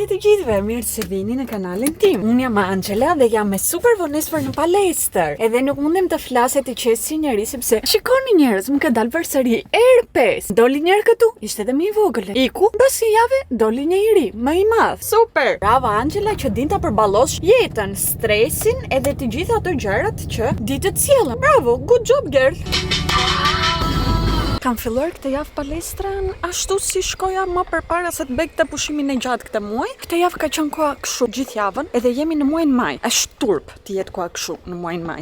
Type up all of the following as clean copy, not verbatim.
Përshëndetje të gjithëve, mirë se vini në kanalin tim. Unë jam Angela dhe jam me super vonesër në palestër. Edhe nuk mundem të flas e të qes si njeri sepse shikoni njerëz, më ka dalë përsëri erë 5. Doli njerë këtu, ishte edhe më i vogël. Iku, mbasi jave doli një i ri, më i madh. Super. Bravo Angela që din ta përballosh jetën, stresin edhe të gjitha ato gjërat që di të sjellën. Bravo, good job girl. Kam filluar këtë javë palestrën ashtu si shkoja më përpara se të bëj këtë pushimin e gjatë këtë muaj. Këtë javë ka qenë koha kështu gjithë javën, edhe jemi në muajin maj. Është turp të jetë koha kështu në muajin maj.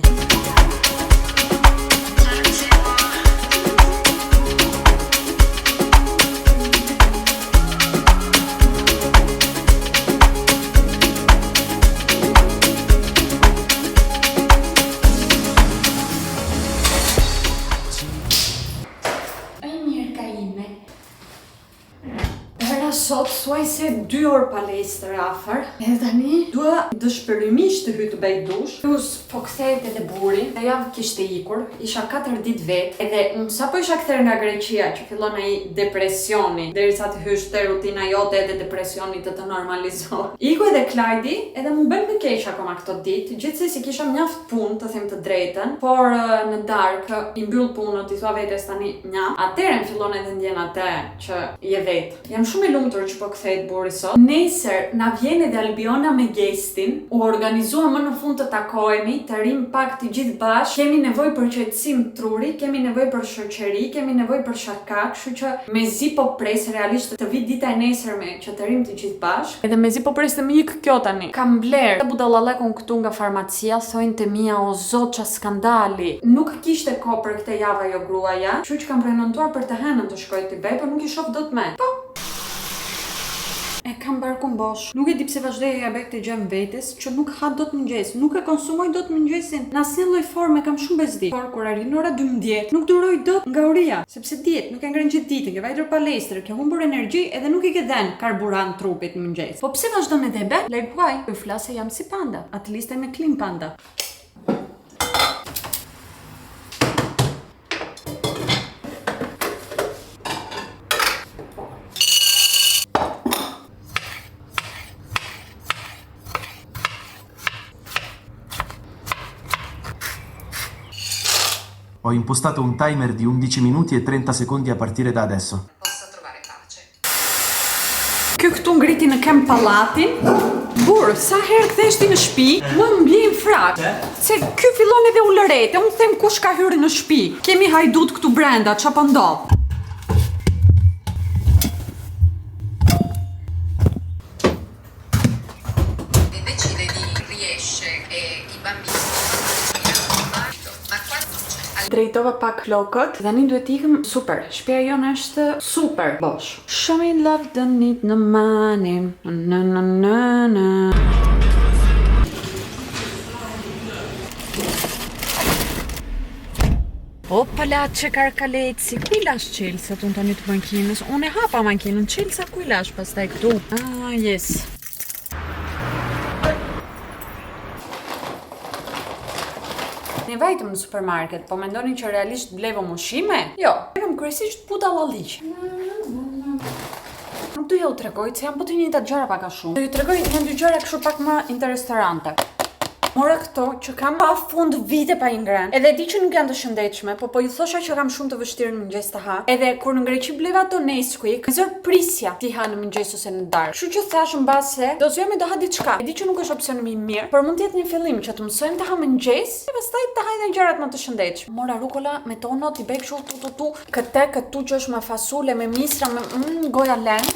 Sot thuaj se 2 orë palestër afër. Edhe tani dua dëshpërimisht të hyj të bëj dush. Plus po kthehet edhe buri. Të javë kishte ikur, isha 4 ditë vet. Edhe unë sapo isha kthyer nga Greqia që fillon ai depresioni, derisa të hysh te rutina jote edhe depresioni të normalizohet. Iku edhe Klajdi, edhe më bën më keq akoma këto ditë. Gjithsesi kisha mjaft punë, të them të drejtën, por në darkë i mbyll punët, i thua vetes tani nja. Atëherë fillon edhe ndjen atë që je vet. Jam shumë e lumtur që po kthehet buri sot. Nesër na vjen edhe Albiona me gestin. U organizua më në fund të takohemi, të rim pak të gjithë bashkë. Kemi nevojë për qetësim truri, kemi nevojë për shoqëri, kemi nevojë për shaka, kështu që mezi po pres realisht të vit dita e nesërme që të rim të gjithë bashkë. Edhe mezi po pres të më ik kjo tani. Kam bler budallallekun këtu nga farmacia, thonë te mia o zot ça skandali. Nuk kishte kohë për këtë javë ajo gruaja, kështu që kam prenotuar për të hënën të shkoj të bëj, por nuk i shoh dot më. Po. E kam barkun bosh. Nuk e di pse vazhdoj ja bëj këtë gjë vetes, që nuk ha dot mëngjes, nuk e konsumoj dot mëngjesin. Në asnjë lloj forme kam shumë bezdi. Por kur arrin ora 12, nuk duroj dot nga uria, sepse diet nuk e ngren gjithë ditën, ke vajtur palestër, ke humbur energji edhe nuk i ke dhënë karburant trupit në mëngjes. Po pse vazhdon edhe be? Like why? Ju flasë jam si panda. Atë liste me klim panda. Ho impostato un timer di 11 minuti e 30 secondi a partire da adesso. Possa trovare pace. Ky këtu ngriti në kem pallatin. Burr, sa herë ktheheshti në shtëpi, më mbjejn frak. Se ky fillon edhe ulërete. Unë them kush ka hyrë në shtëpi. Kemi hajdut këtu brenda, çfarë ndodh? Decide di riesce e i bambini Drejtova pak flokët, tani duhet ikëm. Super, shtëpia jonë është super bosh. Show me love, don't need no money. Na na na na. O palace Karkaleci, ku i lash Çelsat unë tani të makinës? Unë e hapa makinën, Çelsa ku i lash pastaj këtu? Ah, yes. Ne vajtëm në supermarket, po mendoni që realisht blevëm ushqime? Jo, blevëm kryesisht budallalliqe. Nuk do ju tregoj se janë po të njëjtat gjëra pak a shumë. Do ju tregoj një dy gjëra kështu pak më interesante. Mora këto që kam pa fund vite pa i ngren. Edhe di që nuk janë të shëndetshme, po ju thosha që kam shumë të vështirë në mëngjes të ha. Edhe kur në Greqi bleva ato Nesquik, zor prisja ti ha në mëngjes ose në darkë. Kështu që thash mbase, do zgjojmë të ha diçka. E di që nuk është opsion më i mirë, por mund të jetë një fillim që të mësojmë të ha mëngjes, e pastaj të hajmë gjërat më të shëndetshme. Mora rukola me tono, ti bëj kështu tu. Këtu që është me fasule, me misra, me goja leng.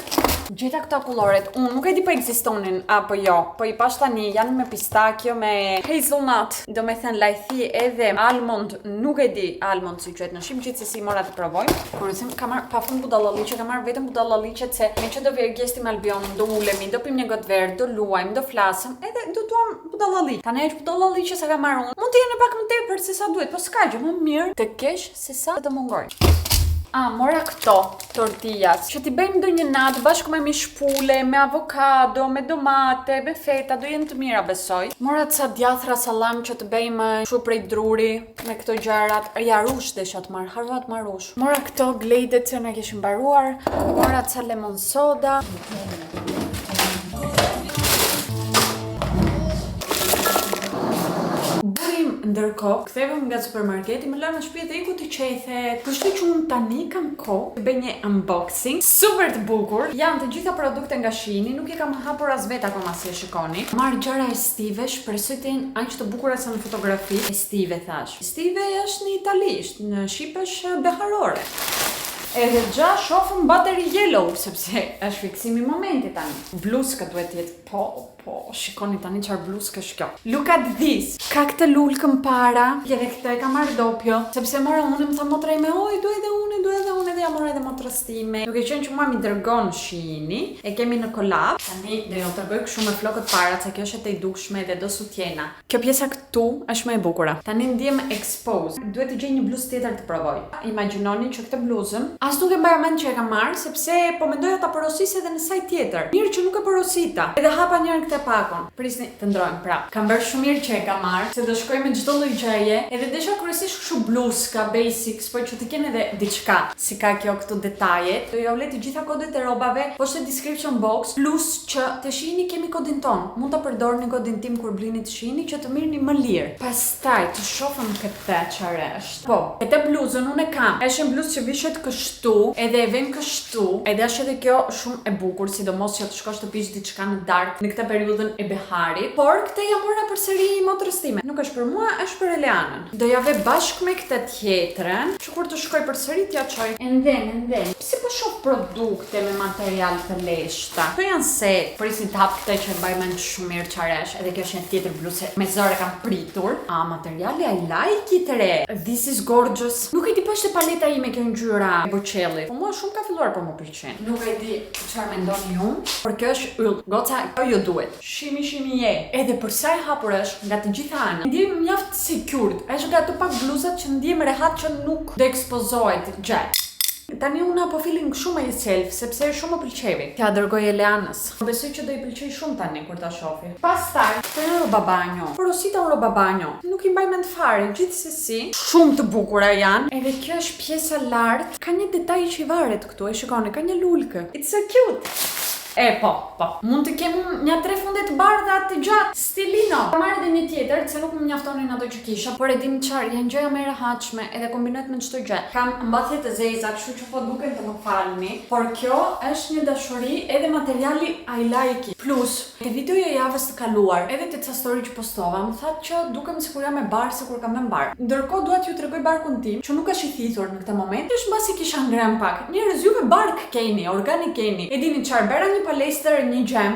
Gjitha këta kulloret, unë nuk e di po ekzistonin apo jo, po i pash tani janë me pistakjo, me hazelnut, do me thënë lajthi edhe almond, nuk e di almond si quhet në shqip, gjithsesi mora të provojmë. Por them kam marr pafund budallalliqe, kam marr vetëm budallalliqet se me që do vi gjesti me Albionin, do ulemi, do pim një gotë verë, do luajmë, do flasëm, edhe do duam budallalliqe. Tani është budallalliqe sa kam marrë unë. Mund të jeni pak më tepër se sa duhet, po s'ka gjë, më mirë të kesh se sa të mungoj. Mora këto tortillas, që t'i bëjmë ndonjë natë bashkë me mishpule, me avokado, me domate, me feta, do jenë të mira besoj. Mora ca djathra salam që të bëjmë shu prej druri, me këto gjarat. Ja rush desha të marr, harvat ma rush. Mora këto gledet që na kishim mbaruar, mora ca lemon soda. Ndërkohë, kthevem nga supermarketi, më lanë në shtëpi dhe iku të qethet. Kështu që unë tani kam kohë të bëj një unboxing super të bukur. Janë të gjitha produkte nga Shein, nuk i kam hapur as vet akoma si e shikoni. Marr gjëra estive, shpresoj të jenë aq të bukura sa në fotografi. Estive thash. Estive është në italisht, në shqipesh beharore. Edhe gja shofëm battery yellow, sepse është fiksimi i momentit tani. Bluzka duhet të jetë po, shikoni tani çfarë bluzka është kjo. Look at this. Ka këtë lulkën para, edhe këtë e kam marrë doppio, sepse mora unë më tha motra ime, oj, duhet edhe unë, dhe ja mora edhe motrës time. Duke qenë që mua mi dërgon Shein, e kemi në kolab. Tani do ju tregoj kështu me flokët para, se kjo është e dukshme dhe do sutjena. Kjo pjesa këtu është më e bukura. Tani ndiem exposed. Duhet të gjej një bluzë tjetër të provoj. Imagjinoni që këtë bluzën as nuk e mbaj mend që e kam marrë, sepse po mendoja ta porosis edhe në sajt tjetër. Mirë që nuk e porosita. Edhe hapa njërin këtë pakon. Prisni të ndrojmë prap. Kam bërë shumë mirë që e kam marrë, se do shkoj me çdo lloj gjëje. Edhe desha kryesisht kështu bluzka, basics, por që të kenë edhe diçka. Si ka kjo këtu detajet. Do ju vlet të gjitha kodet e rrobave, poshtë description box, plus që te Shein kemi kodin ton. Mund ta përdorni kodin tim kur blini te Shein që të mirëni më lirë. Pastaj të shohim këtë çfarë është. Po, këtë bluzën unë e kam. Është një bluzë që vishet kështu, edhe e vën kështu, edhe është edhe kjo shumë e bukur, sidomos që të shkosh të pish diçka në darkë në këtë periudhën e beharit. Por këtë ja mora përsëri motrës time. Nuk është për mua, është për Eleanën. Do ja ve bashkë me këtë tjetrën, që kur të shkoj përsëri t'ja çoj. And then. Si po shoh produkte me material të leshta. Këto janë set. Prisni të hap këtë që e mbaj mend shumë mirë çfarë është. Edhe kjo është një tjetër bluzë me zore kam pritur. Materiali I like it re. This is gorgeous. Nuk e di pse paleta ime kjo ngjyra e bocellit. Po mua shumë ka filluar po më pëlqen. Nuk e di çfarë mendoni ju, por kjo është yll. Goca, kjo ju duhet. Shimi je. Edhe për sa e hapur është nga të gjitha anët. Ndiem mjaft secured. Është nga ato pak bluzat që ndiem rehat që nuk do ekspozohet gjatë. Tani unë po feeling shumë myself, sepse shumë më pëlqevi. T'ja dërgoj Eleanës. Besoj që do i pëlqej shumë tani kur ta shohë. Pastaj, këtë roba banjo. Porosita roba banjo. Nuk i mbaj mend fare, gjithsesi, shumë të bukura janë. Edhe kjo është pjesa lart, ka një detaj që i varet këtu, e shikoni, ka një lulkë. It's so cute. Po. Mund të kem një 3 funde të bardha të gjatë, stilino. Kam marrë edhe një tjetër, se nuk më mjaftonin ato që kisha, por e dim çfarë, janë gjëra më e rehatshme, edhe kombinohet me çdo gjë. Kam mbathje të zeza, kështu që po duken të më falni, por kjo është një dashuri edhe materiali I like it. Plus, te videoja e javës të kaluar, edhe te ca story që postova, më thatë që dukem sikur jam me bar, sikur kam me bar. Ndërkohë dua t'ju tregoj barkun tim, që nuk është i thithur në këtë moment, është mbasi kisha ngrem pak. Njerëz juve bark keni, organik keni. E dini çfarë, bëra një palestër, një gjem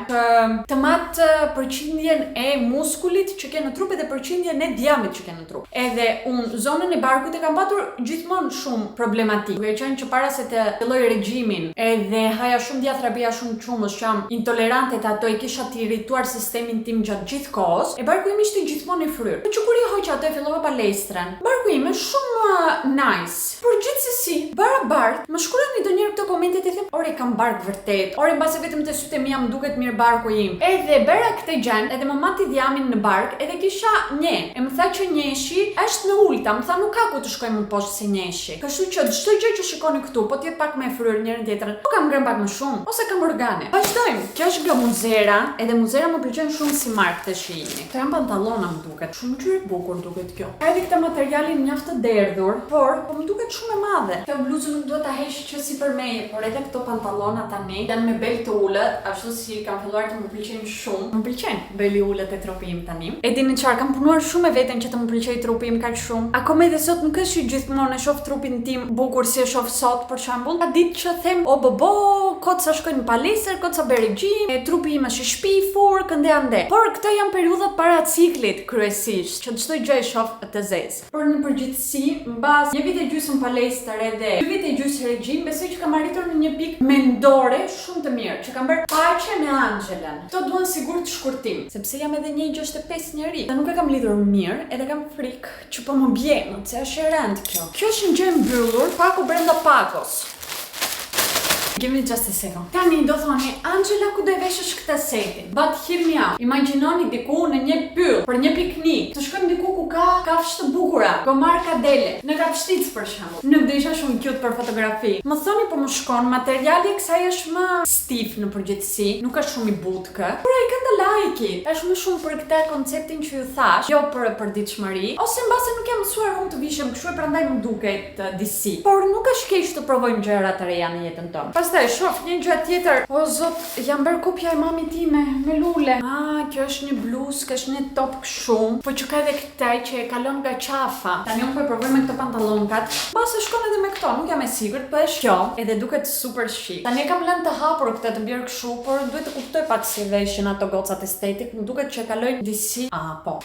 të matë përqindjen e muskulit që ke në trup edhe përqindjen e djamit që ke në trup. Edhe unë zonën e barkut e kam patur gjithmonë shumë problematik. Duke qenë që para se të filloj regjimin edhe haja shumë djatra, bija shumë qumësh, që jam intolerante të ato, i kisha të irrituar sistemin tim gjatë gjithë kohës, e barku im ishte gjithmonë i fryrë. Por që kur i hoqa ato e fillova palestrën, barku im është shumë nice. Por gjithsesi, barabart, më shkruani ndonjëherë këto komentet e them, "Ore kam bark vërtet. Ore mbase vetëm te sytë mia më duket mirë barku im." Edhe bëra këtë gjë, edhe më mati djamin në bark, edhe kisha një. E më tha që njeshi është në ulta, më tha nuk ka ku të shkoj më poshtë se njeshi. Kështu që çdo gjë që shikoni këtu, po t'jetë pak më e fryrë njërin tjetrën, po kam ngrem pak më shumë, ose kam organe. Vazhdojmë. Kjo është nga Muzera, edhe Muzera më pëlqen shumë si markë të Shein. Këto janë pantallona më duket. Shumë ngjyrë bukur duket kjo. Ka edhe këtë materialin mjaft të derdhur, por po më duket shumë e madhe. Kjo bluzë nuk duhet ta heq që si për meje, por edhe këto pantallona tani janë me bel të ulët, ashtu si kam filluar të më pëlqejnë shumë. Më pëlqen beli ulët e trupi im tani. E dini çfarë, kam punuar shumë me veten që të më pëlqejë trupi im kaq shumë. Akoma edhe sot nuk është që gjithmonë e shoh trupin tim bukur si e shoh sot, për shembull. Ka ditë që them, "O bobo, kot sa shkoj në palestër, kot sa bëj regjim, trupi im është i shpifur, kënde ande." Por këto janë periudhat para ciklit kryesisht, që çdo gjë e shoh të zezë. Por në përgjithësi, mbas një vit e gjysmë palestër edhe 2 vite e gjysmë regjim, besoj që kam arritur në një pikë mendore shumë të mirë, që kam bërë paqe me Angelën. Këto duan sigurt shkurtim, sepse jam edhe 1.65 njeri. Dhe nuk e kam lidhur mirë, edhe kam frikë që po më bjen, se është e rëndë kjo. Kjo është një gjë e mbyllur, paku brenda pakos. Give me just a second. Tani do thoni, Angela ku do e veshësh këtë setin? But hear me out. Imagjinoni diku në një pyll për një piknik. Të shkojmë diku ku ka kafshë të bukura, gomar kadele, në Kapshtic për shembull. Nuk do isha shumë cute për fotografi. Më thoni po më shkon, materiali i kësaj është më stif në përgjithësi, nuk është shumë i butkë. Por ai ka të like-it. Është më shumë për këtë konceptin që ju thash, jo për përditshmëri, ose mbase nuk jam mësuar unë të vishem kështu e prandaj më duket disi. Por nuk është keq të provojmë gjëra të reja në jetën tonë. Pastaj shoh një gjë tjetër. O zot, jam bërë kopja e mamit time me lule. Kjo është një bluzë, është një top kështu, po që ka edhe këtë që e kalon nga qafa. Tani unë po e provoj me këto pantallonkat. Mbase shkon edhe me këto, nuk jam e sigurt, po është kjo, edhe duket super chic. Tani kam lënë të hapur këtë të bjerë kështu, por duhet të kuptoj pak si veshin ato gocat estetik, më duket që kalojnë disi. Po.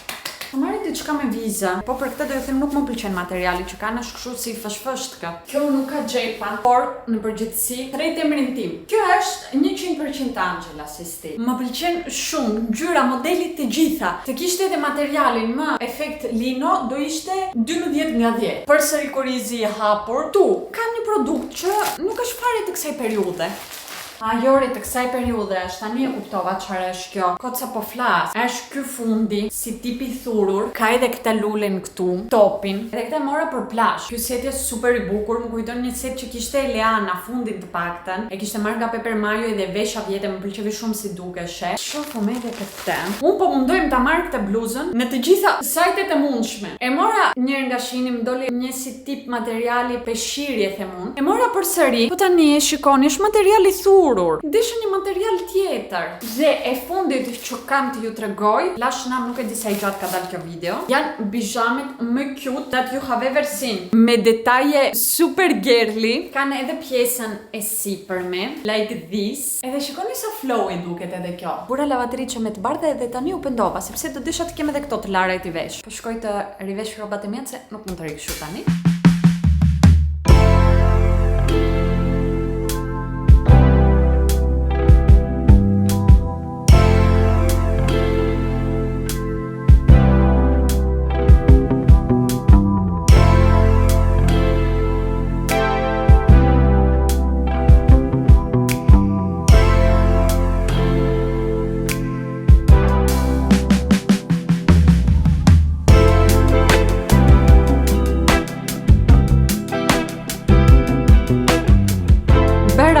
Po marrë diçka me viza, po për këtë do ju them nuk më pëlqen materiali që kanë, është kështu si fshfështka. Kjo nuk ka xhepa, por në përgjithësi tret emrin tim. Kjo është 100% Angela si stil. Më pëlqen shumë ngjyra, modelit të gjitha. Të kishte edhe materialin më efekt lino, do ishte 12 nga 10. Përsëri kurizi i hapur. Tu kam një produkt që nuk është fare të kësaj periudhe. Jori të kësaj periudhe është, tani e kuptova çfarë është kjo. Koca po flas. Është ky fundi si tipi thurur, ka edhe këtë lulen këtu, topin. Edhe këtë mora për plazh. Ky set është super i bukur, më kujton një set që kishte Eleana fundin të paktën. E kishte marrë nga Pepper Mayo dhe vesha vjetë, më pëlqevi shumë si dukeshe. Shofëm edhe këtë. Unë po mundojmë ta marr këtë bluzën në të gjitha sajtet e mundshme. E mora njëri nga shini, më doli një si tip materiali peshqiri e them unë. E mora përsëri. Po tani e shikoni, është materiali thurur. Deshë një material tjetër. Dhe e fundit që kam të ju tregoj, lash nam nuk e di sa i gjatë ka dalë kjo video, janë bijamet më cute that you have ever seen. Me detaje super girly, kanë edhe pjesën e sipërme, like this. Edhe shikoni sa flow i duket edhe kjo. Bura lavatrice me të bardha edhe tani u pendova, sepse do desha të kem edhe këto të lara i t'i vesh. Po shkoj të rivesh rrobat e mia se nuk mund të ri kështu tani.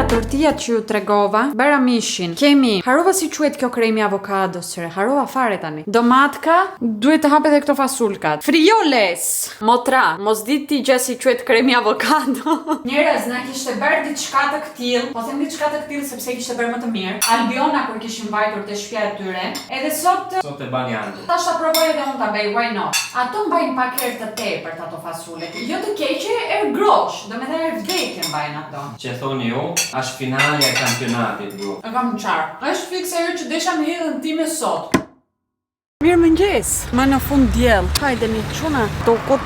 Tortilla që ju tregova, bëra mishin. Kemi, harova si quhet kjo kremi avokado, sire, harova fare tani. Domatka, duhet të hap edhe këto fasulkat. Frioles, motra, mos di ti gjë si quhet kremi avokado. Njerëz, na kishte bërë diçka të ktill, po them diçka të ktill sepse kishte bërë më të mirë. Albiona kur kishim mbajtur te shtëpia e tyre, edhe sot e bani Angela. Tash ta provoj edhe unë ta bëj, why not? Ato mbajnë pak herë të tepërt ato fasulet. Jo të keqe, grosh, domethënë vdekje mbajnë ato. Që thoni ju, është finalja e kampionatit, bro. E kam qarë. Është fikse ajo që desha në jetën time sot. Mirëmëngjes, më në fund diell. Hajde një çuna. Toko.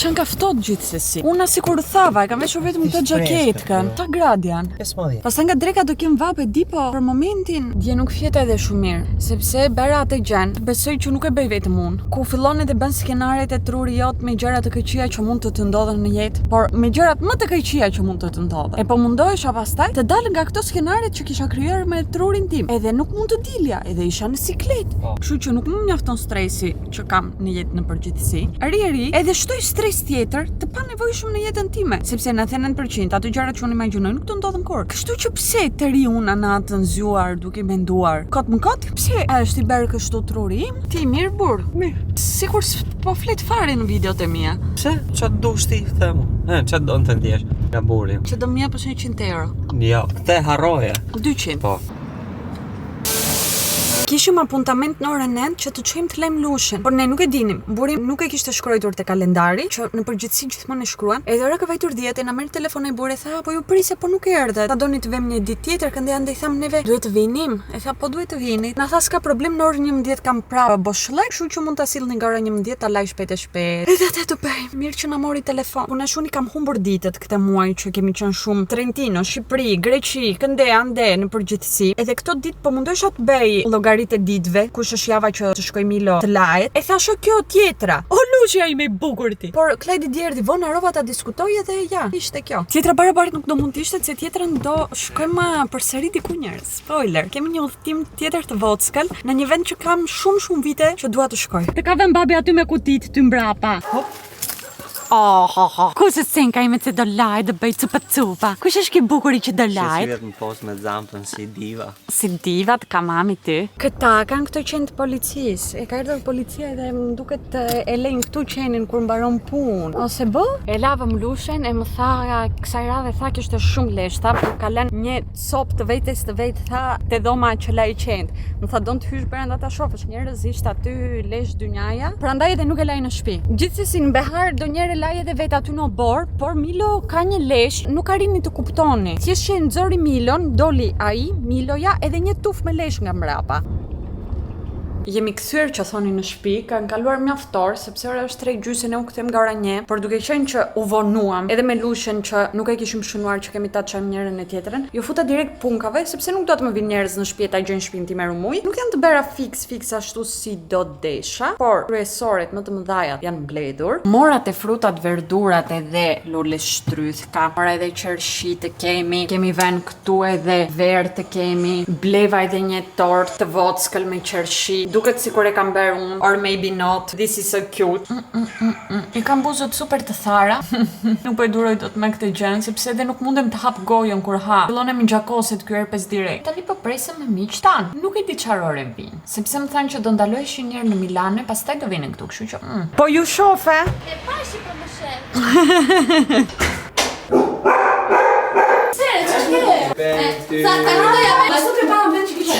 Çan ka ftohtë gjithsesi. Unë sikur thava, e kam veshur vetëm këtë xhaketkën, ta gradjan. Pastaj nga dreka do kem vape di, po për momentin dje nuk fjeta edhe shumë mirë, sepse bëra atë gjën. Besoj që nuk e bëj vetëm unë. Ku fillon edhe bën skenaret e truri jot me gjëra të këqija që mund të të ndodhen në jetë, por me gjërat më të këqija që mund të të ndodhen. E po mundohesha pastaj të dal nga këto skenaret që kisha krijuar me trurin tim. Edhe nuk mund të dilja, edhe isha në siklet. Kështu që nuk më mjafton stresi që kam në jetë në përgjithësi. Ri, edhe shtoj stres tjetër të panevojshëm në jetën time, sepse në 99% ato gjëra që unë imagjinoj nuk të ndodhen kurrë. Kështu që pse të ri unë natën zgjuar duke menduar, kot më kot, pse është i bërë kështu truri im? Ti mirë burr. Mirë. Sikur po flet fare në videot e mia. Pse? Çfarë dush ti them? Çfarë do të ndjesh nga burri? Që do më japësh 100 euro. Jo, këtë harroje. 200. Po. Kishim apuntament në orën 9 që të çojmë të lejmë lushin, por ne nuk e dinim. Buri nuk e kishte shkruar te kalendari, që në përgjithësi gjithmonë e shkruan. Edhe ora ka vajtur 10 e na merr telefonin buri, tha, po ju prisje, po nuk erdhe. Ta doni të vëmë një ditë tjetër, këndej andaj tham neve, duhet të vinim. E tha, po duhet të vini. Na tha s'ka problem, në orën 11 kam prapë boshllëk, kështu që mund ta sillni nga ora 11 ta laj shpejt e shpejt. Edhe atë të bëj. Mirë që na mori telefon. Unë shuni kam humbur ditët këtë muaj që kemi qenë shumë Trentino, Shqipëri, Greqi, këndej ande në përgjithësi. Edhe këto ditë po mundosha të bëj llogari lojtarit e ditëve, kush është java që të shkoj Milo të lajet. E thashë kjo tjetra. O Luçja ime i bukur ti. Por Kledi djerdi vonë harrova ta diskutoj edhe ja, ishte kjo. Tjetra barabartë nuk do mund të ishte, se tjetrën do shkojmë përsëri diku njerëz. Spoiler, kemi një udhëtim tjetër të vockël në një vend që kam shumë vite që dua të shkoj. Të ka vënë babi aty me kutit ty mbrapa. Hop. Kush është senka ime që do laj dhe bëj cupa? Kush është ki bukuri që do laj? Që si vetë më post me zampën si diva. Si diva të ka mami ty. Këta kanë këto qenë të policisë. E ka erdhur policia dhe më duket e lejnë këtu qenin kur mbaron punë. Ose bë? E lavëm lushen e më tha kësaj radhe tha që është shumë leshta, por ka lënë një copë të vetes të vetë tha te dhoma që laj qend. Më tha don të hysh brenda ta shohësh njerëz ishte aty lesh dynjaja. Prandaj edhe nuk e laj në shtëpi. Gjithsesi në behar do njerë laj edhe vetë aty në bor, por Milo ka një lesh, nuk arrini të kuptoni. Thjesht që e nxori Milon, doli ai, Miloja edhe një tuf me lesh nga mbrapa. Jemi kthyer që thoni në shtëpi, kanë kaluar mjaftor sepse ora është 3:30 ne u kthem nga ora 1, por duke qenë që u vonuam edhe me Lushen që nuk e kishim shënuar që kemi ta çojmë njërin e tjetrën, ju futa direkt punkave sepse nuk do të më vinë njerëz në shtëpi ta gjejnë shtëpinë tim me rumuj. Nuk janë të bëra fix ashtu si do desha, por kryesoret më të mëdhaja janë mbledhur. Mora te frutat, verdurat edhe lule shtrythka, mora edhe qershi të kemi vënë këtu edhe verë të kemi, bleva edhe një tortë të vockël me qershi. Duket sikur e kam bërë unë, or maybe not. This is so cute. I kam buzët super të thara. Nuk po e duroj dot me këtë gjë, sepse edhe nuk mundem të hap gojën kur ha. Fillon e mi gjakoset ky herpes direkt. Tani po presëm me miq tan. Nuk e di çfarë ore vin, sepse më thanë që do ndalohesh një herë në Milano, pastaj do vinin këtu, kështu që. Po ju shofe? E pashi po më shef. Sa tani do ja bëj. Ashtu ke pa vend që kishe.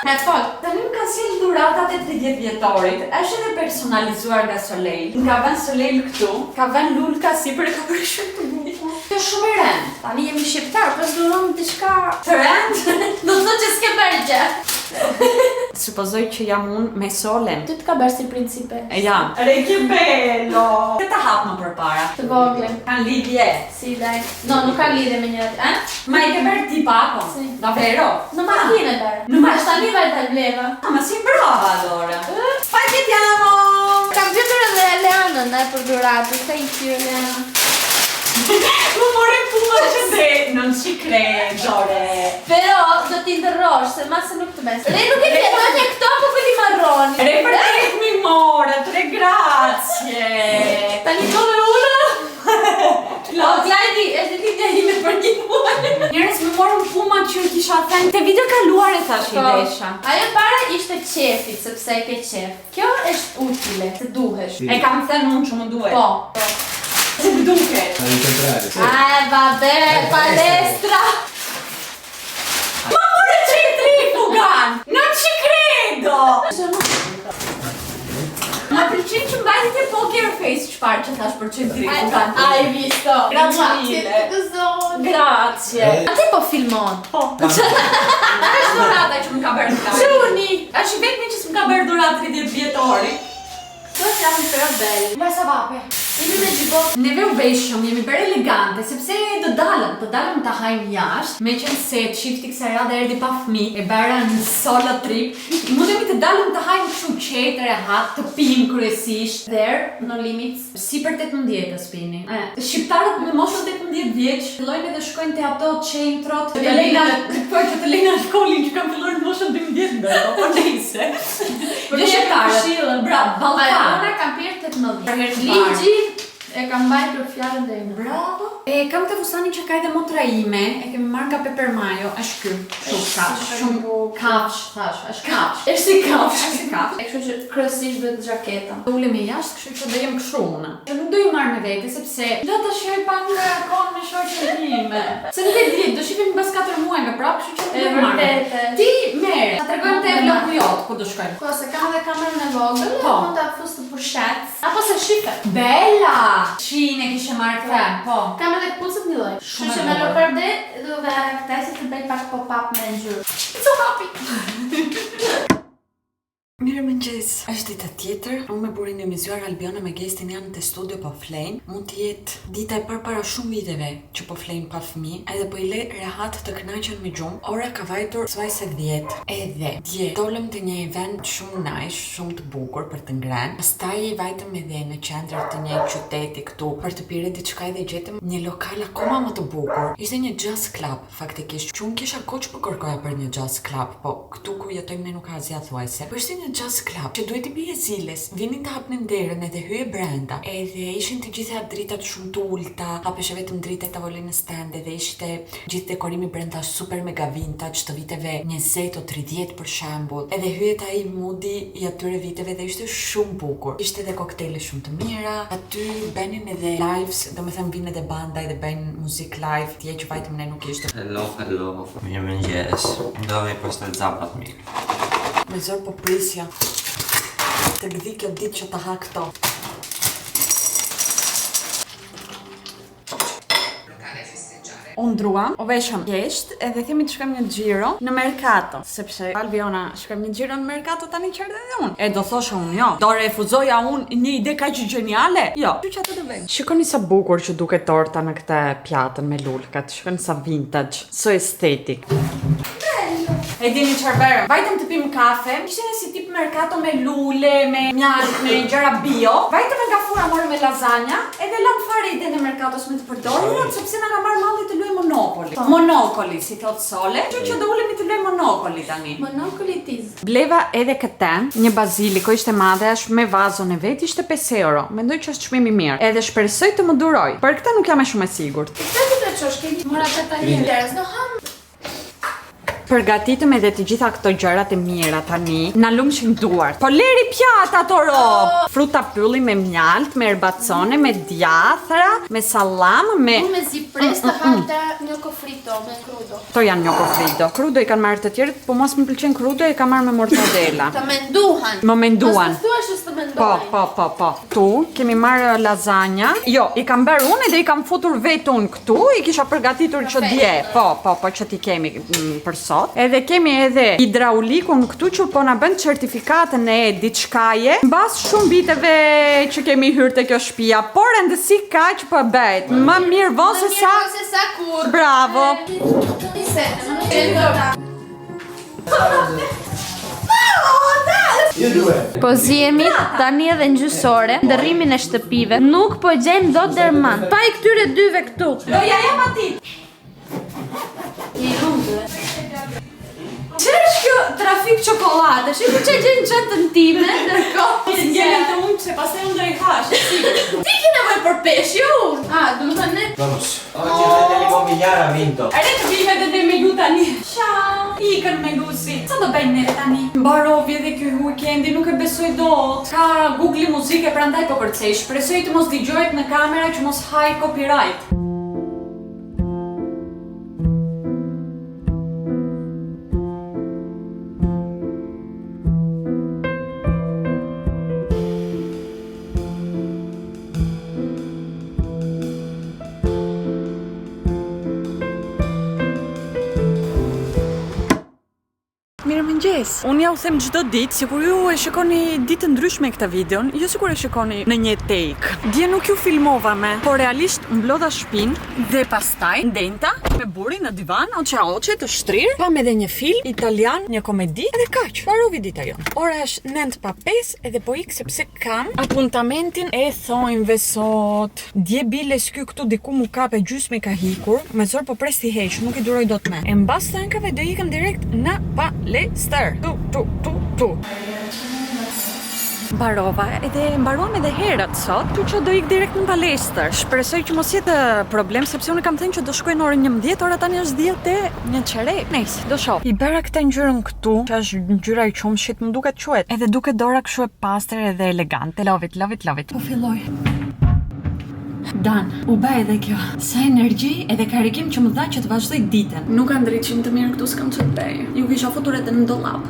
Ne fol. Tani më ka sjell dhuratat e 30 vjetorit. Është edhe personalizuar nga Soleil. Ka vënë Soleil këtu, ka vënë lulka sipër e ka bërë shumë të bukur. Kjo është shumë e rëndë. Tani jemi shqiptar, po s'duron diçka Të rëndë? do të thotë që s'ke bërë gjë. Supozoj që jam unë me Solen. Ty të ka bërë si principe. E jam. Re che bello! Këta hap më përpara. Të voglen. Kanë lidhje. Si dai. No, nuk ka lidhje me njëri, Ma i ke bërë ti pako? Si. Davvero? Në makinë bërë. Në makinë. Tani vaj ta bleva. Ma si brava allora. Pacchettiamo! Kam gjetur edhe Eleanën për dhuratë. Thank you, Eleana. Më more puma që dhe, non ci credo, re. Però do t'i ndërrosh, se ma se nuk të besë. Re nuk e ke, do të këto po këti marroni. Re për te mi more, tre grazie. Tani do me unë. O, Klajdi, është lidhja ime për një muaj. Njerëz më morën puma që kisha thënë te video kaluar e thash i desha. Ajo para ishte qefit, sepse e ke qef. Kjo është utile, të duhesh. E kam thënë unë që më duhet. Po. Se më duket. Al contrario. Vabbè, palestra. Ma more centrifugan! Non ci credo! Ma pëlqen që mbajtjet e poker face çfarë që thash për centrifugan. Hai visto? Grazie. Grazie. A te po filmon? Po. Është dhurata që më ka bërë Klajdi. Çuni. Është i vetmi që s'm ka bërë dhuratë 30 vjetori. Këto janë të belle. Ma sa vape. Jemi me gjibot. Neve u veshëm, jemi bërë elegante, sepse do dalëm të hajmë jashtë, me qenë se çifti kësaj radhe erdhi pa fëmijë, e bëra në solo trip. Mundemi të dalëm të hajmë kështu qetë, rehat, të pimë kryesisht. There, no limits. Sipër 18 pini. Shqiptarët me moshën 18 vjeç fillojnë edhe shkojnë te ato centrot, të lejnë alkoolin që kanë filluar në moshën 12 ndërkohë, po nejse. Dhe shqiptarët, bravo, Ballkan. Unë kam pirë 18. Ligji Ligji e kam mbajtur fjalën dhe ime. Bravo. E kam të fustani që ka edhe motra ime, e kemi marrë nga Pepermajo, është ky. Shumë kafsh, thash, është kafsh. Është si kafsh. Është si kafsh. E kështu që kryesisht bëhet xhaketa. Ulemi jashtë, kështu që do jem kështu unë. Nuk do i marr me vete sepse do ta shoj pak nga kohë me shoqen time. Se nuk e di, do shihim pas 4 muaj nga prapë, kështu që E do marr. vërtetë. Ti merre. Ta tregojmë te vlogu jot ku do shkojmë. Po, se kam edhe kamerën e vogël, Po. mund ta fus të pushet. Apo se shifet. Bella! Shine kishe marrë këtë, po. Kam edhe këpucët një lloj. Shumë Kështu që e me bukur. loperde do të ktesi të bëj pak pop-up me ngjyrë. So happy! Mirëmëngjes. Është dita tjetër. Unë me burin e mizuar Albiona me Gestin janë te studio po flejnë. Mund të jetë dita e parë para shumë viteve që po flejnë pa fëmijë, edhe po i le rehat të kënaqen me gjumë. Ora ka vajtur thuaj se 10. Edhe dje dolëm te një event shumë nice, shumë të bukur për të ngrënë. Pastaj vajtëm edhe në qendër të një qyteti këtu për të pirë diçka dhe gjetëm një lokal akoma më të bukur. Ishte një jazz club faktikisht. Që unë kisha koç po kërkoja për një jazz club, po këtu ku jetojmë ne nuk ka asgjë thuajse. Po ishte një jazz club që duhet të bie ziles, vinin të hapnin derën edhe hyje brenda. Edhe ishin të gjitha dritat shumë të ulta, hapeshe vetëm drita e tavolinës tende dhe ishte gjithë dekorimi brenda super mega vintage të viteve 20 o 30 për shembull. Edhe hyet ai moodi i atyre viteve dhe ishte shumë bukur. Ishte edhe koktejle shumë të mira. Aty bënin edhe lives, domethënë vinë edhe banda edhe bëjnë muzik live. Dje që vajtëm ne nuk ishte. Hello. Mirëmëngjes. Ndove poste zapat mirë. Me zor po prisja të gdhi kjo ditë që të ha këto. Locale festeggiare. Unë ndruam, o veshëm thjesht, edhe themi të shkojmë një xhiro në Mercato, sepse Albiona shkojmë një xhiro në Mercato tani që erdhe dhe unë. E do thosha unë jo. Do refuzoja unë një ide kaq gjeniale? Jo. Që atë do bëjmë. Shikoni sa bukur që duket torta në këtë pjatën me lulkat. Shikoni sa vintage, so estetik. E dini çfarë bërëm? Vajtëm të pim kafe, ishte si tip Mercato me lule, me mjaltë, me gjëra bio. Vajtëm nga fura morëm me lasagna, edhe lëm fare idenë e Mercatos me të përdorur, sepse na ka marrë malli të luajmë Monopoly. Monopoly, si thot Sole, që do ulemi të luajmë Monopoly tani. Monopoly tiz. Bleva edhe këtë, një baziliko ishte madhe, me vazon e vet ishte 5 euro. Mendoj që është çmim i mirë. Edhe shpresoj të më duroj. Për këtë nuk jam shumë e sigurt. Këtë të çosh keni mora të tani interes, do ham. Përgatitëm edhe të gjitha këto gjërat e mira tani. Na lumshin duart. Po leri pjata to rob. Fruta pylli me mjalt, me erbacone, me djathra, me sallam, me Unë me zipres të hapta gnocco frito me crudo. Kto janë gnocco frito. Crudo i kanë marrë të tjerët, po mos më pëlqen crudo, i kanë marrë me mortadela. Të menduhan. Më menduan. Mos të thuash se të mendohen. Po. Tu kemi marrë lasagna. Jo, i kam bërë unë dhe i kam futur vetë unë këtu, i kisha përgatitur që dje. Po, që ti kemi për sot. Edhe kemi edhe hidraulikun këtu që po na bën certifikatën e diçkaje mbas shumë viteve që kemi hyrë te kjo shtëpia, por endësi kaq po bëhet. Më mirë vonë se sa kur. Bravo. Po zihemi tani edhe në gjysore, ndërrimin e shtëpive, nuk po gjejmë dot derman. Pa i këtyre dyve këtu. Do ja jam atij. I humbë. Që është kjo trafik çokoladë? Shiku që gjenë qëtën time, ndërkohë. Ngelen të unë që pastaj unë do i hash. Ti ke nevojë për pesh, jo unë. Do më thënë ne. Vamos. Oggi Federico Migliara ha vinto. A le të vime dhe me ju tani. Ciao. Ikën me Lucy. Sa do bëjmë ne tani? Mbarovi edhe ky weekendi, nuk e besoj dot. Ka Google muzike, prandaj po kërcej. Shpresoj të mos dëgjohet në kamera që mos haj copyright. Mirëmëngjes. Unë ja u them çdo ditë, sikur ju e shikoni ditë ndryshme këtë videon, jo sikur e shikoni në një take. Dje nuk ju filmova me, por realisht mblodha shtëpinë dhe pastaj ndenta me burin në divan, oçe të shtrirë, pam edhe një film italian, një komedi edhe kaq. Mbaroi dita jon. Ora është 9:05 edhe po ik sepse kam apuntamentin e thonjve sot. Dje biles ky këtu diku mu kape gjysmë ka hikur, me zor po pres ti heq, nuk i duroj dot me. E mbas thënkave do ikëm direkt në palestër. Tu. Mbarova mbaruam edhe herët sot, që do ik direkt në palestër. Shpresoj që mos jetë problem, sepse unë kam thënë që do shkoj në orën 11, ora tani është 10:01. Nice, do shoh. I bëra këtë ngjyrën këtu, që është ngjyra e qumshit, më duket quhet. Edhe duket dora kështu e pastër edhe elegante. Love it. Po filloj. Dan, u bë edhe kjo. Sa energji edhe karikim që më dha që të vazhdoj ditën. Nuk ka ndriçim të mirë këtu, s'kam ç'të bëj. Ju kisha futur edhe në dollap.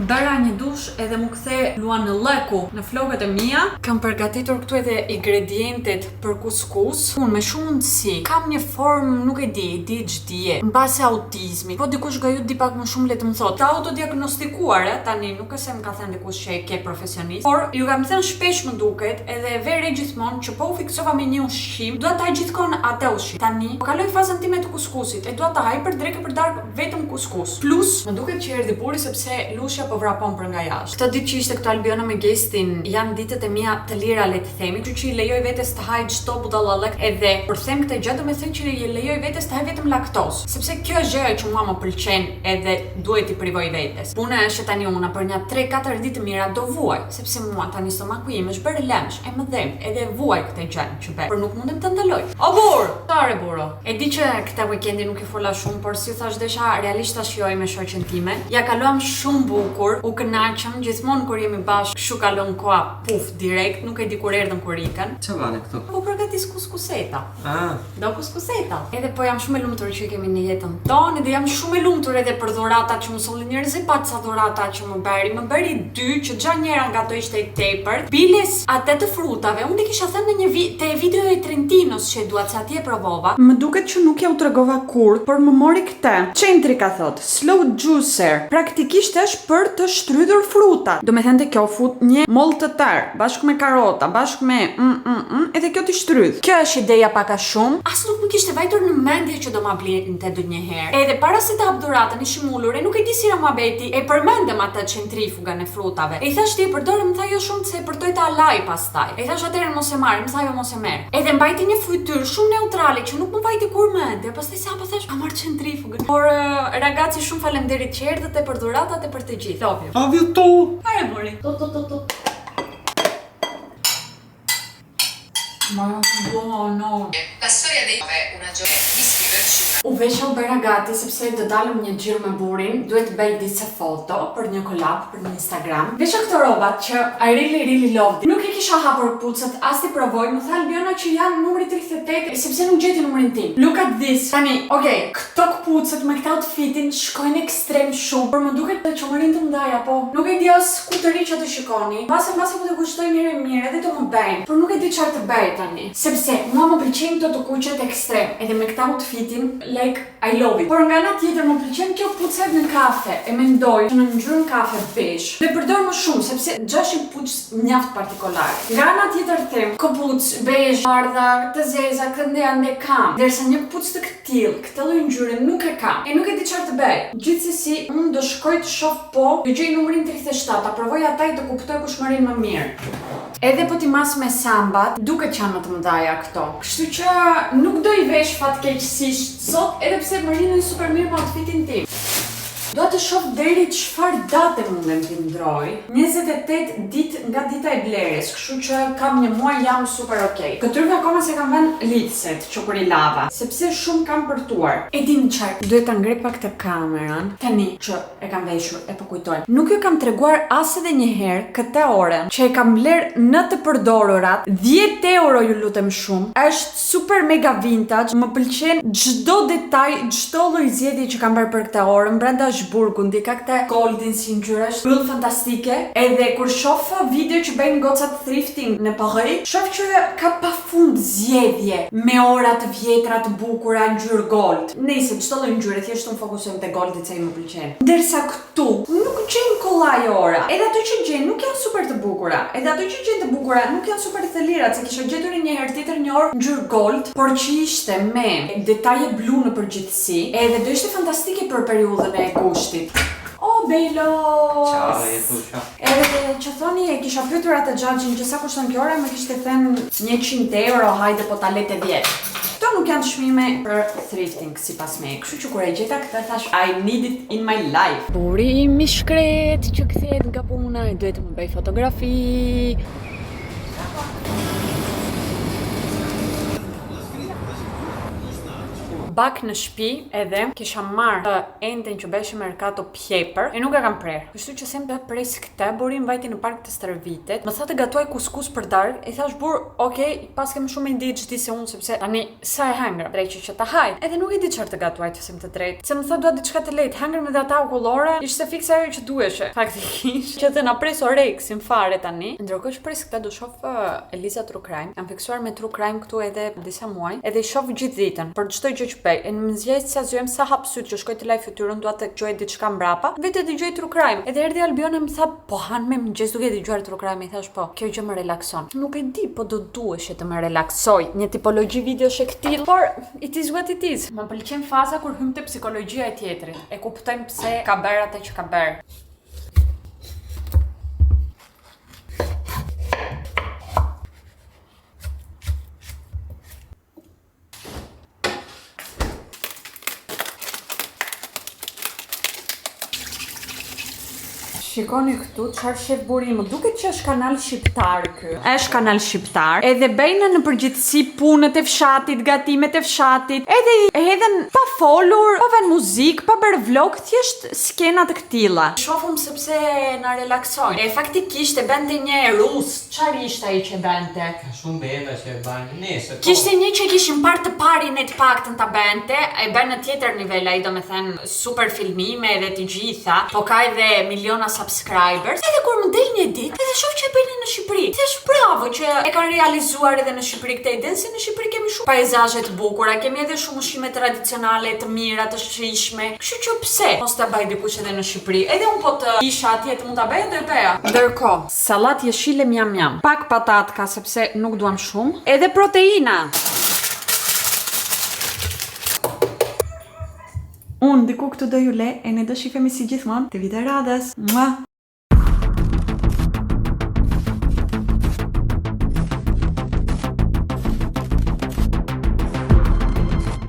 bëra një dush edhe mu kthe luan në lëku në flokët e mia. Kam përgatitur këtu edhe ingredientet për kuskus. Unë me shumë mundësi kam një formë, nuk e di ç'dije, mbase autizmi. Po dikush nga ju di pak më shumë le të më thotë. Ta autodiagnostikuar, tani nuk e se më ka thënë dikush që e ke profesionist, por ju kam thënë shpesh më duket edhe vere gjithmonë që po u fiksova me një ushqim, dua ta haj gjithkohon atë ushqim. Tani po kaloj fazën time të kuskusit, e dua ta haj për drekë për darkë vetëm kuskus. Plus, më duket që erdhi buri sepse lushja po vrapon për nga jashtë. Këtë ditë që ishte këtu Albiona me gestin, janë ditët e mia të lira le të themi, kështu që i lejoj vetes të haj çdo budallallëk edhe për them këtë gjë do të thënë që i lejoj vetes të haj vetëm laktozë, sepse kjo është gjëja që mua më pëlqen edhe duhet i privoj vetes. Puna është tani unë për një 3-4 ditë mira do vuaj, sepse mua tani stomaku im është bërë lemsh, e më dhem, edhe vuaj këtë gjë që bëj, por nuk mundem të ndaloj. O burr, çfarë burro? E di që këtë weekendi nuk i fola shumë, por si thash desha realisht ta shijoj me shoqen time. Ja kaluam shumë bukur, u kënaqëm gjithmonë kur jemi bashkë, kështu kalon koha puf direkt, nuk e di kur erdhën kur ikën. Çfarë bane këtu? Po përgatis kuskuseta. Ah, Do kuskuseta. Edhe po jam shumë e lumtur që kemi në jetën tonë, edhe jam shumë e lumtur edhe për dhuratat që më solli njerëz e pa ca dhurata që më bëri. Më bëri 2 që xha njëra nga ato ishte i tepërt. Biles atë të frutave. Unë i kisha thënë në një te video e Trentinos që dua se atje provova. Më duket që nuk ja u tregova kurrë, por më mori këtë. Çentri ka thot, slow juicer. Praktikisht është për të shtrydhur fruta. Do me thënë kjo fut një moll të tërë, bashkë me karota, bashkë me edhe kjo t'i shtrydh. Kjo është ideja pak a shumë. As nuk më kishte vajtur në mendje që do ma blinte ndonjëherë. Edhe para se të hap dhuratën ishim ulur, e nuk e di si muhabeti, e përmendëm atë centrifugan e frutave. E i thash ti e përdorë, më tha jo shumë se e përdoj ta laj pastaj. E i thash atëherë mos e marr, më tha jo mos e merr. Edhe mbajti një fytyrë shumë neutrale që nuk më vajti kur mendje. Pastaj sa pa thash, ka marr centrifugan. Por ragazzi shumë faleminderit që erdhët e për dhuratat e për të gjithë. Love you. Love you too. Hajde mori. To. Ma buono. La storia dei è una gioia di scriverci U vesha u bëra gati sepse do dalëm një xhiro me burin, duhet bëj disa foto për një collab për një Instagram. Vesha këto rrobat që I really loved. Nuk i kisha hapur kputucët, as ti provoj, më tha Albiona që janë numri 38 sepse nuk gjeti numrin tim. Look at this. Tani, okay, këto kputucët me këtë outfitin shkojnë ekstrem shumë, por më duket që më rinë të ndaja, po nuk e di as ku të ri që të shikoni. Mbase po të gushtoj mirë edhe të më bëjnë, por nuk e di çfarë të bëj tani. Sepse mua më pëlqejnë këto të kuqet ekstrem, edhe me këtë outfitin like I love it. Por nga ana tjetër më pëlqen kjo kputucet në kafe. E mendoj që në ngjyrën kafe beige. Dhe përdor më shumë sepse gjashin kputuc mjaft partikolar. Nga ana tjetër them, kputuc beige, bardha, të zeza, këtë ande kam. Derisa një kputuc të këtill, këtë lloj ngjyre nuk e kam. E nuk e di çfarë të bëj. Gjithsesi, unë do shkoj të shoh po, do gjej numrin 37, ta provoj ataj të kuptoj kush më rin më mirë. Edhe po ti mas me sambat, duket që janë më të mëdhaja këto. Kështu që nuk do i vesh fatkeqësisht sot, edhe pse më rinë super mirë me outfitin tim. Do të shoh deri çfarë date mundem t'i ndroj. 28 ditë nga dita e blerjes, kështu që kam një muaj jam super okay. Këtyrve akoma se kam vënë lidhset që kur i lava, sepse shumë kam përtuar. E din çfarë, duhet ta ngrej pak të kameran. Tani që e kam veshur, e po kujtoj. Nuk ju kam treguar as edhe një herë këtë orën që e kam bler në të përdorurat. 10 euro ju lutem shumë. Është super mega vintage, më pëlqen çdo detaj, çdo lloj zgjedhje që kam bërë për këtë orën. Brenda burgundi, ka këtë golden si ngjyra, është bëll fantastike. Edhe kur shoh video që bëjnë gocat thrifting në Paris, shoh që ka pafund zgjedhje me ora të vjetra të bukura ngjyrë gold. Nëse çdo lloj ngjyre, thjesht unë fokusojmë te goldi që më pëlqen. Ndërsa këtu nuk gjen kollaj ora. Edhe ato që gjen nuk janë super të bukura. Edhe ato që gjen të bukura nuk janë super të lira, se kisha gjetur një herë tjetër një orë ngjyrë gold, por që ishte me detaje blu në përgjithësi. Edhe do ishte fantastike për periudhën e gushtit. Oh, bello! Ciao, Jetusha. Edhe që thoni e kisha pyetur atë xhaxhin që sa kushton kjo ora, më kishte thënë 100 euro, hajde po ta lete 10. Këto nuk janë çmime për thrifting sipas meje. Kështu që kur e gjeta këtë thash I need it in my life. Buri im i shkret që kthehet nga puna e duhet të më bëj fotografi. bak në shtëpi edhe kisha marrë të enden që beshe Mercato pjeper e nuk e kam prerë. Kështu që sem të pres këtë burim vajti në park të stërvitet. Më tha të gatuaj kuskus për darkë. I thash burr, okay, pas kem shumë ide çdi se unë sepse tani sa e hangra, drejtë që ta haj. Edhe nuk e di çfarë të gatuaj të sem të drejtë. Se më tha dua diçka të lehtë, hangër me data ukullore, ishte fikse ajo që duheshe. Faktikisht, që të na pres oreksin fare tani. Ndërkohë që pres këtë do shoh Eliza True Crime. Jam fiksuar me True Crime këtu edhe disa muaj, edhe i shoh gjithë ditën për çdo gjë që bëj. Në mëngjes sa zgjem sa hap syt që shkoj të laj fytyrën, dua të dëgjoj diçka mbrapa. Vetë dëgjoj True Crime. Edhe erdhi Albiona më tha, po han me mëngjes duke dëgjuar True Crime. I thash po, kjo gjë më relakson. Nuk e di, po do duhesh të më relaksoj. Një tipologji videosh e këtill, por it is what it is. Më pëlqen faza kur hym te psikologjia e tjetrit. E kuptojmë pse ka bërë atë që ka bërë. Shikoni këtu çfarë shef burim. Duket që është kanal shqiptar ky. Është kanal shqiptar. Edhe bëjnë në përgjithësi punët e fshatit, gatimet e fshatit. Edhe hedhen pa folur, pa vënë muzikë, pa bërë vlog, thjesht skena të këtilla. Shohum sepse na relaksojnë. E faktikisht e bente një rus. Çfarë ishte ai që bente? Ka shumë beba që e bajnë nesër. Kishte një që kishin parë të parin e të paktën ta bente, e bën në tjetër nivel, ai domethënë super filmime edhe të gjitha, po ka edhe miliona subscribers. Edhe kur më del një ditë, edhe shoh që e bëjnë në Shqipëri. Thash bravo që e kanë realizuar edhe në Shqipëri këtë ide, se në Shqipëri kemi shumë peizazhe të bukura, kemi edhe shumë ushqime tradicionale të mira, të shijshme. Kështu që pse mos ta bëj dikush edhe në Shqipëri? Edhe un po të isha atje të mund ta bëj do e bëja. Ndërkohë, sallat jeshile mjam. Pak patat ka sepse nuk duam shumë. Edhe proteina. Unë diku këtu do ju le, e ne do shifemi si gjithmonë te video radhës. Mua!